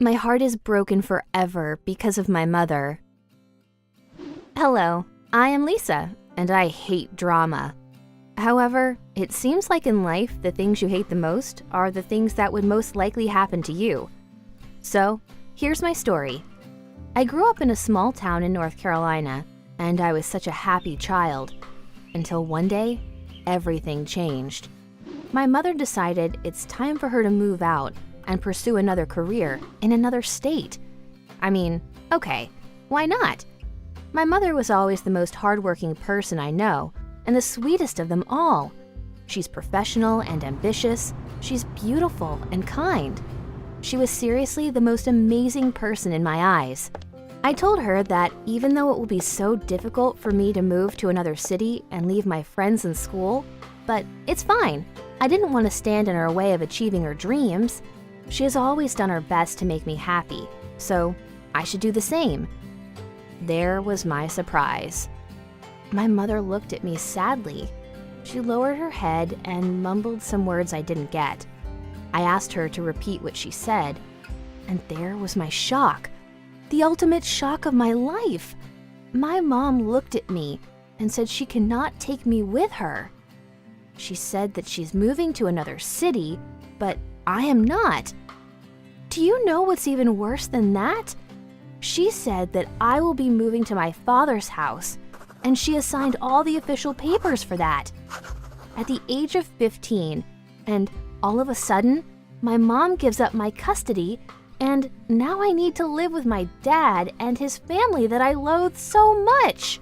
My heart is broken forever because of my mother. Hello, I am Lisa, and I hate drama. However, it seems like in life, the things you hate the most are the things that would most likely happen to you. So, here's my story. I grew up in a small town in North Carolina, and I was such a happy child. Until one day, everything changed. My mother decided it's time for her to move out and pursue another career in another state. I mean, okay, why not? My mother was always the most hardworking person I know, and the sweetest of them all. She's professional and ambitious. She's beautiful and kind. She was seriously the most amazing person in my eyes. I told her that even though it will be so difficult for me to move to another city and leave my friends and school, but it's fine. I didn't want to stand in her way of achieving her dreams. She has always done her best to make me happy, so I should do the same. There was my surprise. My mother looked at me sadly. She lowered her head and mumbled some words I didn't get. I asked her to repeat what she said, and there was my shock. The ultimate shock of my life. My mom looked at me and said she cannot take me with her. She said that she's moving to another city, but I am not. Do you know what's even worse than that? She said that I will be moving to my father's house, and she assigned all the official papers for that. At the age of 15, and all of a sudden, my mom gives up my custody, and now I need to live with my dad and his family that I loathe so much.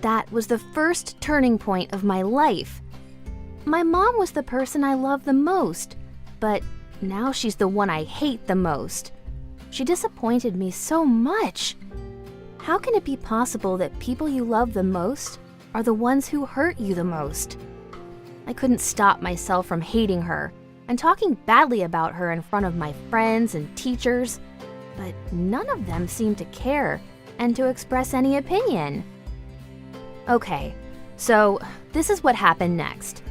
That was the first turning point of my life. My mom was the person I loved the most, but now she's the one I hate the most. She disappointed me so much. How can it be possible that people you love the most are the ones who hurt you the most? I couldn't stop myself from hating her and talking badly about her in front of my friends and teachers, but none of them seemed to care and to express any opinion. Okay, so this is what happened next.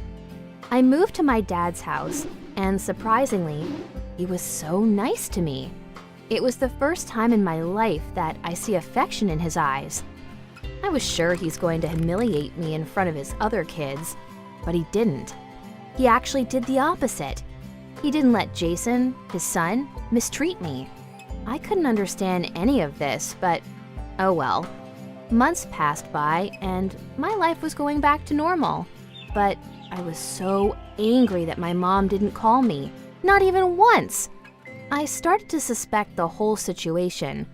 I moved to my dad's house, and surprisingly, he was so nice to me. It was the first time in my life that I see affection in his eyes. I was sure he's going to humiliate me in front of his other kids, but he didn't. He actually did the opposite. He didn't let Jason, his son, mistreat me. I couldn't understand any of this, but oh well. Months passed by, and my life was going back to normal. But I was so angry that my mom didn't call me, not even once. I started to suspect the whole situation.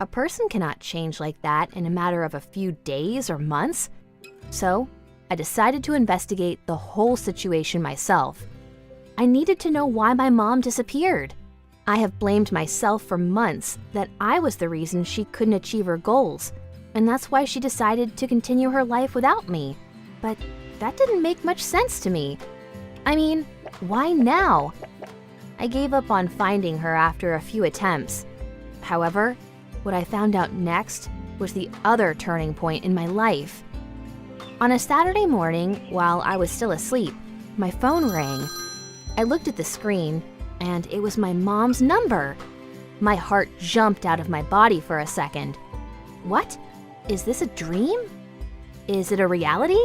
A person cannot change like that in a matter of a few days or months. So I decided to investigate the whole situation myself. I needed to know why my mom disappeared. I have blamed myself for months that I was the reason she couldn't achieve her goals, and that's why she decided to continue her life without me. But that didn't make much sense to me. I mean, why now? I gave up on finding her after a few attempts. However, what I found out next was the other turning point in my life. On a Saturday morning, while I was still asleep, my phone rang. I looked at the screen, and it was my mom's number. My heart jumped out of my body for a second. What? Is this a dream? Is it a reality?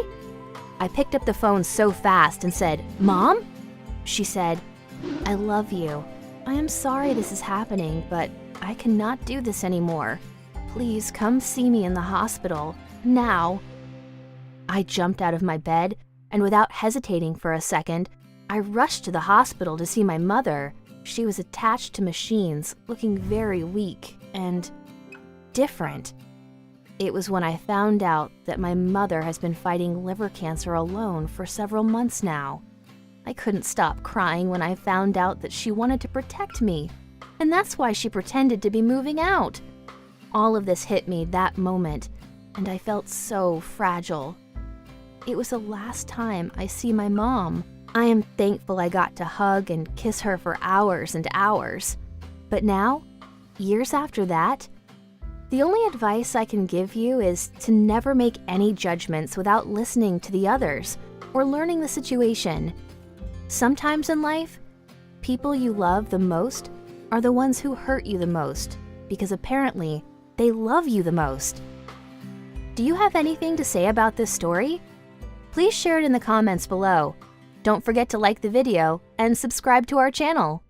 I picked up the phone so fast and said, "Mom?" She said, "I love you. I am sorry this is happening, but I cannot do this anymore. Please come see me in the hospital, now." I jumped out of my bed, and without hesitating for a second, I rushed to the hospital to see my mother. She was attached to machines, looking very weak and different. It was when I found out that my mother has been fighting liver cancer alone for several months now. I couldn't stop crying when I found out that she wanted to protect me, and that's why she pretended to be moving out. All of this hit me that moment, and I felt so fragile. It was the last time I see my mom. I am thankful I got to hug and kiss her for hours and hours. But now, years after that, the only advice I can give you is to never make any judgments without listening to the others or learning the situation. Sometimes in life, people you love the most are the ones who hurt you the most, because apparently they love you the most. Do you have anything to say about this story? Please share it in the comments below. Don't forget to like the video and subscribe to our channel.